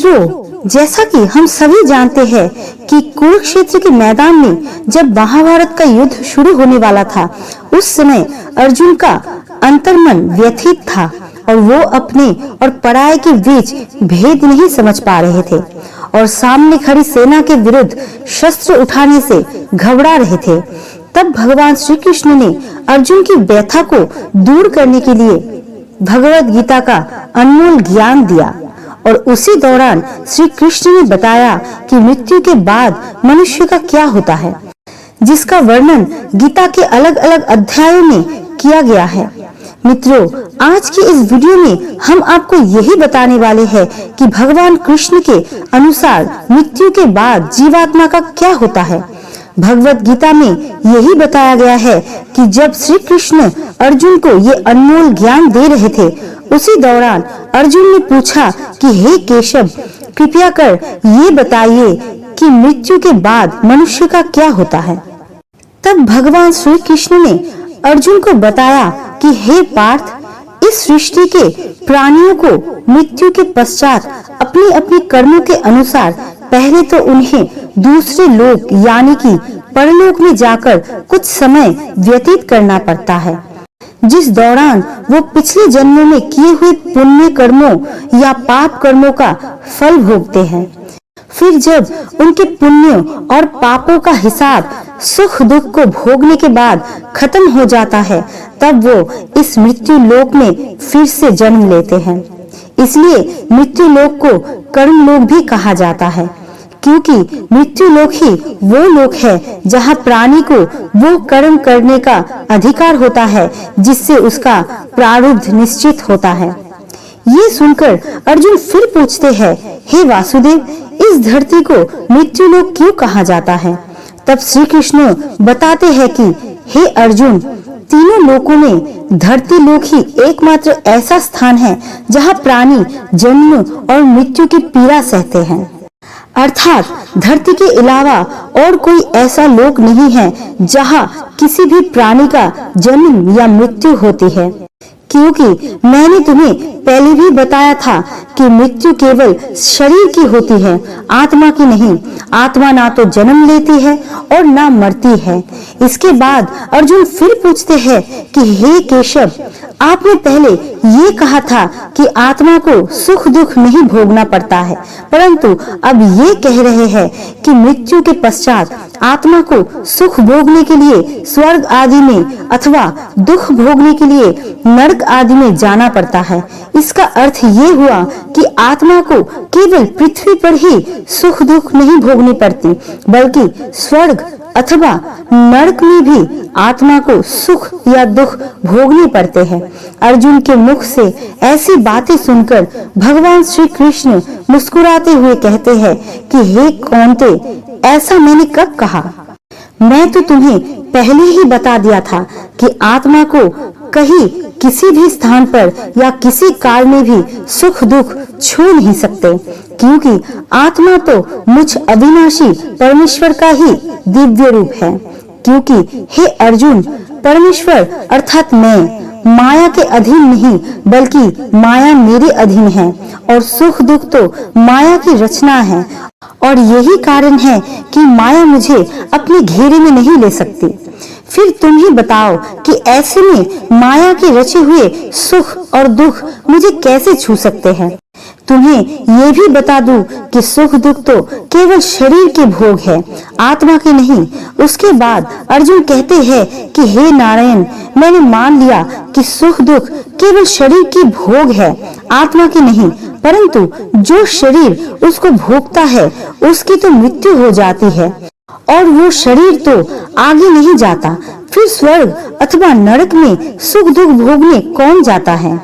मित्रों, जैसा कि हम सभी जानते हैं कि कुरुक्षेत्र के मैदान में जब महाभारत का युद्ध शुरू होने वाला था, उस समय अर्जुन का अंतर्मन व्यथित था और वो अपने और पराये के बीच भेद नहीं समझ पा रहे थे और सामने खड़ी सेना के विरुद्ध शस्त्र उठाने से घबरा रहे थे। तब भगवान श्री कृष्ण ने अर्जुन की व्यथा को दूर करने के लिए भगवद गीता का अनमोल ज्ञान दिया और उसी दौरान श्री कृष्ण ने बताया कि मृत्यु के बाद मनुष्य का क्या होता है, जिसका वर्णन गीता के अलग अलग अध्यायों में किया गया है। मित्रों, आज की इस वीडियो में हम आपको यही बताने वाले हैं कि भगवान कृष्ण के अनुसार मृत्यु के बाद जीवात्मा का क्या होता है। भगवत गीता में यही बताया गया है कि जब श्री कृष्ण अर्जुन को ये अनमोल ज्ञान दे रहे थे, उसी दौरान अर्जुन ने पूछा कि हे केशव, कृपया कर ये बताइए कि मृत्यु के बाद मनुष्य का क्या होता है। तब भगवान श्री कृष्ण ने अर्जुन को बताया कि हे पार्थ, इस सृष्टि के प्राणियों को मृत्यु के पश्चात अपनी अपनी कर्मों के अनुसार पहले तो उन्हें दूसरे लोक यानी कि परलोक में जाकर कुछ समय व्यतीत करना पड़ता है, जिस दौरान वो पिछले जन्मों में किए हुए पुण्य कर्मों या पाप कर्मों का फल भोगते हैं। फिर जब उनके पुण्य और पापों का हिसाब सुख दुख को भोगने के बाद खत्म हो जाता है, तब वो इस मृत्यु लोक में फिर से जन्म लेते हैं। इसलिए मृत्यु लोक को कर्म लोक भी कहा जाता है, क्योंकि मृत्यु लोक ही वो लोक है जहाँ प्राणी को वो कर्म करने का अधिकार होता है जिससे उसका प्रारब्ध निश्चित होता है। ये सुनकर अर्जुन फिर पूछते हैं, हे वासुदेव, इस धरती को मृत्यु लोक क्यों कहा जाता है। तब श्री कृष्ण बताते हैं कि हे अर्जुन, तीनों लोकों में धरती लोक ही एकमात्र ऐसा स्थान है जहाँ प्राणी जन्म और मृत्यु की पीड़ा सहते हैं। अर्थात धरती के अलावा और कोई ऐसा लोक नहीं है जहाँ किसी भी प्राणी का जन्म या मृत्यु होती है, क्योंकि मैंने तुम्हें पहले भी बताया था कि मृत्यु केवल शरीर की होती है, आत्मा की नहीं। आत्मा ना तो जन्म लेती है और ना मरती है। इसके बाद अर्जुन फिर पूछते हैं कि हे केशव, आपने पहले ये कहा था कि आत्मा को सुख दुख नहीं भोगना पड़ता है, परंतु अब ये कह रहे हैं कि मृत्यु के पश्चात आत्मा को सुख भोगने के लिए स्वर्ग आदि में अथवा दुख भोगने के लिए नरक आदि में जाना पड़ता है। इसका अर्थ ये हुआ कि आत्मा को केवल पृथ्वी पर ही सुख दुख नहीं भोगनी पड़ती, बल्कि स्वर्ग अथवा नरक में भी आत्मा को सुख या दुख भोगने पड़ते हैं। अर्जुन के मुख से ऐसी बातें सुनकर भगवान श्री कृष्ण मुस्कुराते हुए कहते हैं कि हे कौन्ते, ऐसा मैंने कब कहा? मैं तो तुम्हें पहले ही बता दिया था कि आत्मा को कहीं किसी भी स्थान पर या किसी काल में भी सुख दुख छू नहीं सकते, क्योंकि आत्मा तो मुझ अविनाशी परमेश्वर का ही दिव्य रूप है। क्योंकि हे अर्जुन, परमेश्वर अर्थात मैं माया के अधीन नहीं, बल्कि माया मेरे अधीन है और सुख दुख तो माया की रचना है, और यही कारण है कि माया मुझे अपने घेरे में नहीं ले सकती। फिर तुम ही बताओ कि ऐसे में माया के रचे हुए सुख और दुख मुझे कैसे छू सकते हैं। तुम्हें ये भी बता दूं कि सुख दुख तो केवल शरीर के भोग है, आत्मा के नहीं। उसके बाद अर्जुन कहते हैं कि हे नारायण, मैंने मान लिया कि सुख दुख केवल शरीर की भोग है, आत्मा की नहीं, परंतु जो शरीर उसको भोगता है उसकी तो मृत्यु हो जाती है और वो शरीर तो आगे नहीं जाता। फिर स्वर्ग अथवा नरक में सुख दुख भोगने कौन जाता है?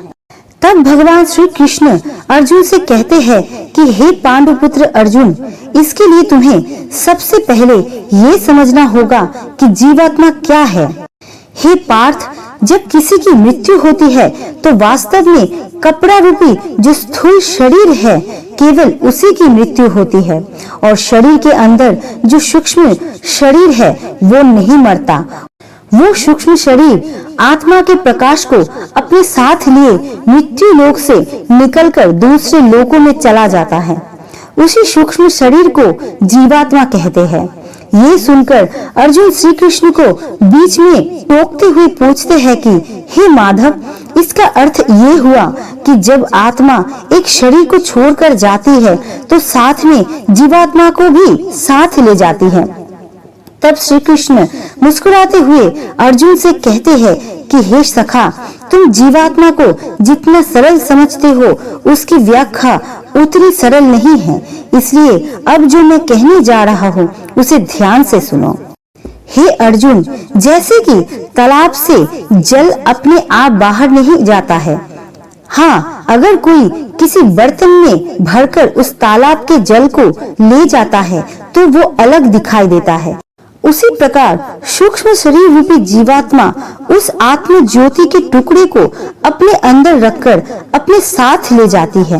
तब भगवान श्री कृष्ण अर्जुन से कहते हैं कि हे पांडुपुत्र अर्जुन, इसके लिए तुम्हें सबसे पहले ये समझना होगा कि जीवात्मा क्या है। हे पार्थ, जब किसी की मृत्यु होती है तो वास्तव में कपड़ा रूपी जो स्थूल शरीर है, केवल उसी की मृत्यु होती है, और शरीर के अंदर जो सूक्ष्म शरीर है वो नहीं मरता। वो सूक्ष्म शरीर आत्मा के प्रकाश को अपने साथ लिए मृत्यु लोक से निकलकर दूसरे लोकों में चला जाता है। उसी सूक्ष्म शरीर को जीवात्मा कहते हैं। ये सुनकर अर्जुन श्री कृष्ण को बीच में टोकते हुए पूछते हैं कि हे माधव, इसका अर्थ ये हुआ कि जब आत्मा एक शरीर को छोड़कर जाती है तो साथ में जीवात्मा को भी साथ ले जाती है। तब श्री कृष्ण मुस्कुराते हुए अर्जुन से कहते हैं कि हे सखा, तुम जीवात्मा को जितना सरल समझते हो उसकी व्याख्या उतनी सरल नहीं है, इसलिए अब जो मैं कहने जा रहा हूँ उसे ध्यान से सुनो। हे अर्जुन, जैसे कि तालाब से जल अपने आप बाहर नहीं जाता है, हाँ, अगर कोई किसी बर्तन में भरकर उस तालाब के जल को ले जाता है तो वो अलग दिखाई देता है, उसी प्रकार सूक्ष्म शरीर रूपी जीवात्मा उस आत्म ज्योति के टुकड़े को अपने अंदर रखकर अपने साथ ले जाती है।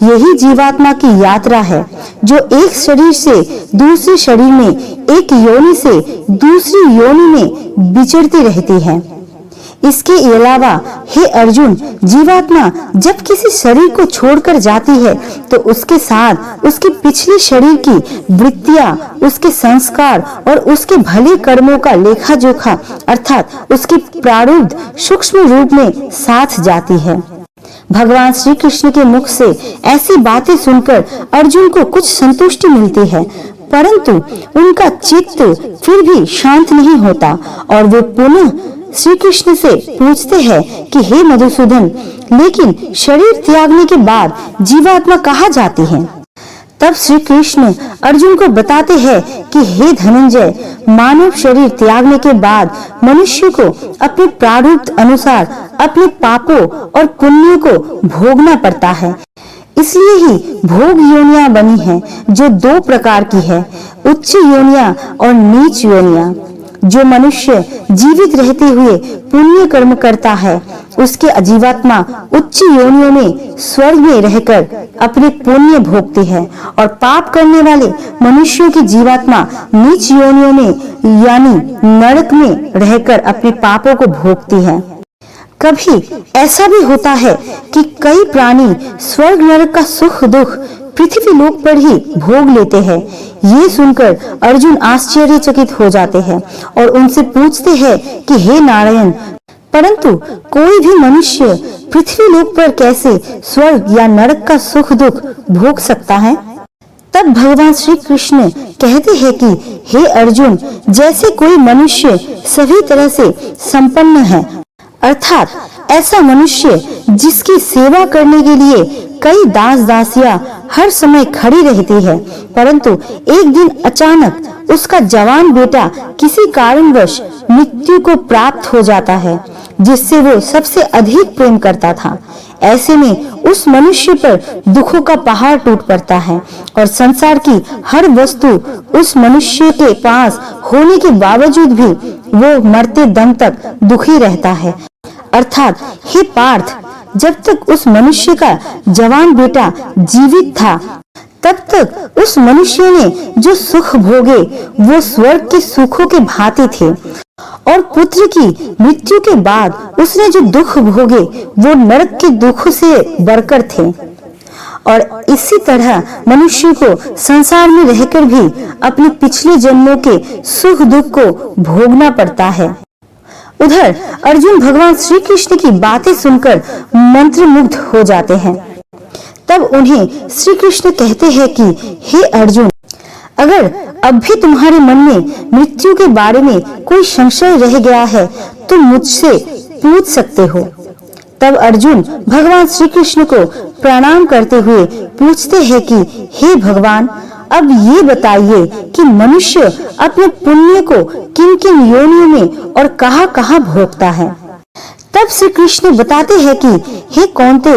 यही जीवात्मा की यात्रा है जो एक शरीर से दूसरे शरीर में, एक योनि से दूसरी योनि में विचरती रहती है। इसके अलावा हे अर्जुन, जीवात्मा जब किसी शरीर को छोड़कर जाती है तो उसके साथ उसके पिछले शरीर की वृत्तियां, उसके संस्कार और उसके भले कर्मों का लेखा जोखा अर्थात उसकी प्रारब्ध सूक्ष्म रूप में साथ जाती है। भगवान श्री कृष्ण के मुख से ऐसी बातें सुनकर अर्जुन को कुछ संतुष्टि मिलती है, परंतु उनका चित्त फिर भी शांत नहीं होता और वे पुनः श्री कृष्ण से पूछते हैं कि हे मधुसूदन, लेकिन शरीर त्यागने के बाद जीवात्मा कहाँ जाती है? तब श्री कृष्ण अर्जुन को बताते हैं कि हे धनंजय, मानव शरीर त्यागने के बाद मनुष्य को अपने प्रारब्ध अनुसार अपने पापों और पुण्यों को भोगना पड़ता है। इसलिए ही भोग योनियां बनी हैं, जो दो प्रकार की है, उच्च योनियां और नीच योनियां। जो मनुष्य जीवित रहते हुए पुण्य कर्म करता है उसके जीवात्मा उच्च योनियों में स्वर्ग में रहकर अपने पुण्य भोगती है और पाप करने वाले मनुष्यों की जीवात्मा नीच योनियों में यानी नरक में रहकर अपने पापों को भोगती है। कभी ऐसा भी होता है कि कई प्राणी स्वर्ग नरक का सुख दुख पृथ्वी लोक पर ही भोग लेते हैं। ये सुनकर अर्जुन आश्चर्यचकित हो जाते हैं और उनसे पूछते हैं कि हे नारायण, परंतु कोई भी मनुष्य पृथ्वी लोक पर कैसे स्वर्ग या नरक का सुख दुख भोग सकता है? तब भगवान श्री कृष्ण कहते हैं कि हे अर्जुन, जैसे कोई मनुष्य सभी तरह से संपन्न है, अर्थात ऐसा मनुष्य जिसकी सेवा करने के लिए कई दास दासियां हर समय खड़ी रहती है, परंतु एक दिन अचानक उसका जवान बेटा किसी कारणवश मृत्यु को प्राप्त हो जाता है जिससे वो सबसे अधिक प्रेम करता था। ऐसे में उस मनुष्य पर दुखों का पहाड़ टूट पड़ता है और संसार की हर वस्तु उस मनुष्य के पास होने के बावजूद भी वो मरते दम तक दुखी रहता है। अर्थात हे पार्थ, जब तक उस मनुष्य का जवान बेटा जीवित था तब तक उस मनुष्य ने जो सुख भोगे वो स्वर्ग के सुखों के भांति थे और पुत्र की मृत्यु के बाद उसने जो दुख भोगे वो नरक के दुख से बढ़कर थे। और इसी तरह मनुष्य को संसार में रहकर भी अपने पिछले जन्मों के सुख दुख को भोगना पड़ता है। उधर अर्जुन भगवान श्री कृष्ण की बातें सुनकर मंत्रमुग्ध हो जाते हैं। तब उन्हें श्री कृष्ण कहते हैं कि हे अर्जुन, अगर अब भी तुम्हारे मन में मृत्यु के बारे में कोई संशय रह गया है तो मुझसे पूछ सकते हो। तब अर्जुन भगवान श्री कृष्ण को प्रणाम करते हुए पूछते हैं कि हे भगवान, अब ये बताइए कि मनुष्य अपने पुण्य को किन किन योनियों में और कहाँ कहाँ भोगता है। तब श्री कृष्ण बताते हैं कि हे कौन्ते,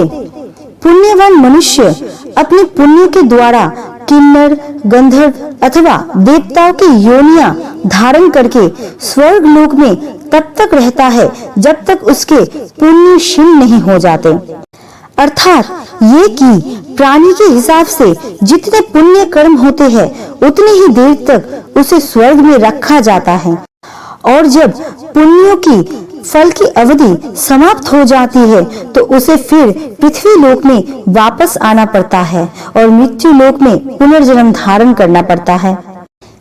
पुण्यवान मनुष्य अपने पुण्य के द्वारा किन्नर, गंधर्व अथवा देवताओं की योनियां धारण करके स्वर्ग लोक में तब तक रहता है जब तक उसके पुण्य क्षीण नहीं हो जाते। अर्थात ये कि प्राणी के हिसाब से जितने पुण्य कर्म होते हैं उतनी ही देर तक उसे स्वर्ग में रखा जाता है और जब पुण्यों की फल की अवधि समाप्त हो जाती है तो उसे फिर पृथ्वी लोक में वापस आना पड़ता है और मृत्यु लोक में पुनर्जन्म धारण करना पड़ता है।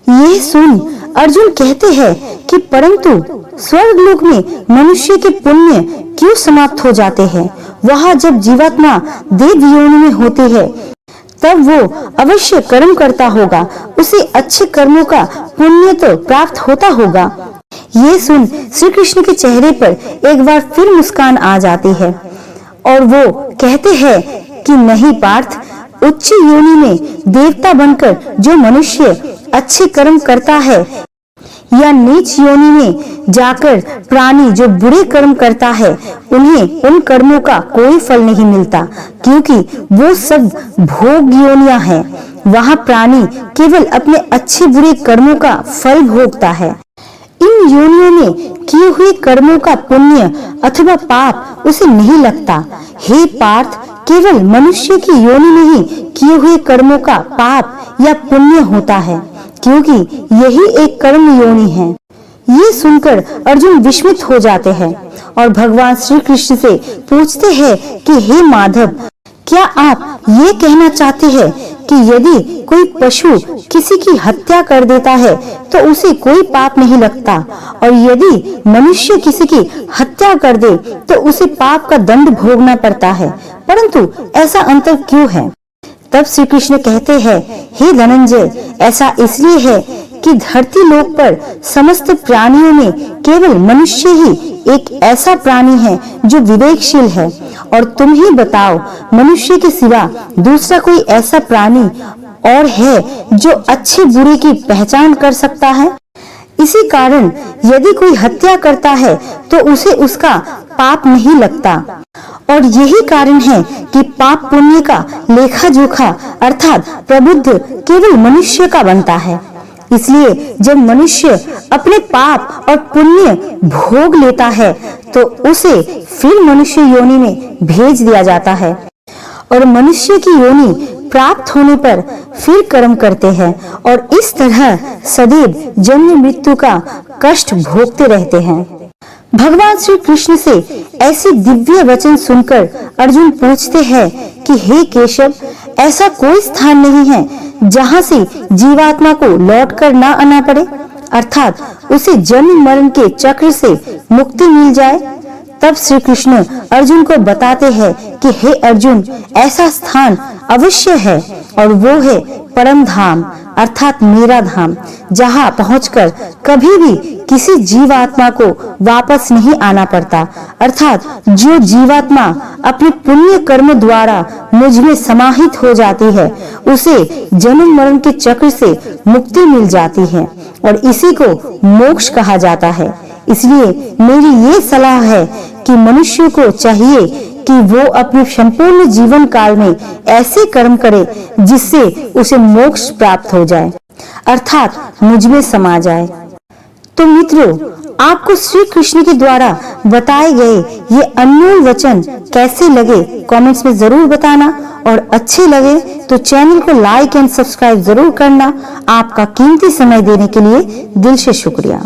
यह सुन अर्जुन कहते हैं कि परंतु स्वर्ग लोक में मनुष्य के पुण्य क्यों समाप्त हो जाते हैं? वहाँ जब जीवात्मा देव योनि में होती है तब वो अवश्य कर्म करता होगा, उसे अच्छे कर्मों का पुण्य तो प्राप्त होता होगा। ये सुन श्री कृष्ण के चेहरे पर एक बार फिर मुस्कान आ जाती है और वो कहते हैं कि नहीं पार्थ, उच्च योनि में देवता बनकर जो मनुष्य अच्छे कर्म करता है या नीच योनि में जाकर प्राणी जो बुरे कर्म करता है उन्हें उन कर्मों का कोई फल नहीं मिलता, क्योंकि वो सब भोग योनियां हैं। वहाँ प्राणी केवल अपने अच्छे बुरे कर्मों का फल भोगता है। इन योनियों में किए हुए कर्मों का पुण्य अथवा पाप उसे नहीं लगता। हे पार्थ, केवल मनुष्य की योनि में ही किए हुए कर्मों का पाप या पुण्य होता है, क्योंकि यही एक कर्म योनि है। ये सुनकर अर्जुन विस्मित हो जाते हैं और भगवान श्री कृष्ण से पूछते हैं कि हे माधव, क्या आप ये कहना चाहते हैं कि यदि कोई पशु किसी की हत्या कर देता है तो उसे कोई पाप नहीं लगता, और यदि मनुष्य किसी की हत्या कर दे तो उसे पाप का दंड भोगना पड़ता है, परंतु ऐसा अंतर क्यों है? तब श्री कृष्ण कहते हैं, हे धनंजय, ऐसा इसलिए है कि धरती लोक पर समस्त प्राणियों में केवल मनुष्य ही एक ऐसा प्राणी है जो विवेकशील है, और तुम ही बताओ, मनुष्य के सिवा दूसरा कोई ऐसा प्राणी और है जो अच्छे बुरे की पहचान कर सकता है? इसी कारण यदि कोई हत्या करता है तो उसे उसका पाप नहीं लगता, और यही कारण है कि पाप पुण्य का लेखा जोखा अर्थात प्रबुद्ध केवल मनुष्य का बनता है। इसलिए जब मनुष्य अपने पाप और पुण्य भोग लेता है तो उसे फिर मनुष्य योनि में भेज दिया जाता है, और मनुष्य की योनि प्राप्त होने पर फिर कर्म करते हैं और इस तरह सदैव जन्म मृत्यु का कष्ट भोगते रहते हैं। भगवान श्री कृष्ण से ऐसे दिव्य वचन सुनकर अर्जुन पूछते हैं कि हे केशव, ऐसा कोई स्थान नहीं है जहाँ से जीवात्मा को लौटकर ना आना पड़े, अर्थात उसे जन्म मरण के चक्र से मुक्ति मिल जाए? तब श्री कृष्ण अर्जुन को बताते हैं कि हे अर्जुन, ऐसा स्थान अवश्य है, और वो है परम धाम अर्थात मेरा धाम, जहाँ पहुंचकर कभी भी किसी जीवात्मा को वापस नहीं आना पड़ता, अर्थात जो जीवात्मा अपने पुण्य कर्म द्वारा मुझ में समाहित हो जाती है उसे जन्म मरण के चक्र से मुक्ति मिल जाती है, और इसी को मोक्ष कहा जाता है। इसलिए मेरी ये सलाह है कि मनुष्य को चाहिए कि वो अपने संपूर्ण जीवन काल में ऐसे कर्म करे जिससे उसे मोक्ष प्राप्त हो जाए, अर्थात मुझ में समा जाए। तो मित्रों, आपको श्री कृष्ण के द्वारा बताए गए ये अनमोल वचन कैसे लगे कमेंट्स में जरूर बताना, और अच्छे लगे तो चैनल को लाइक एंड सब्सक्राइब जरूर करना। आपका कीमती समय देने के लिए दिल से शुक्रिया।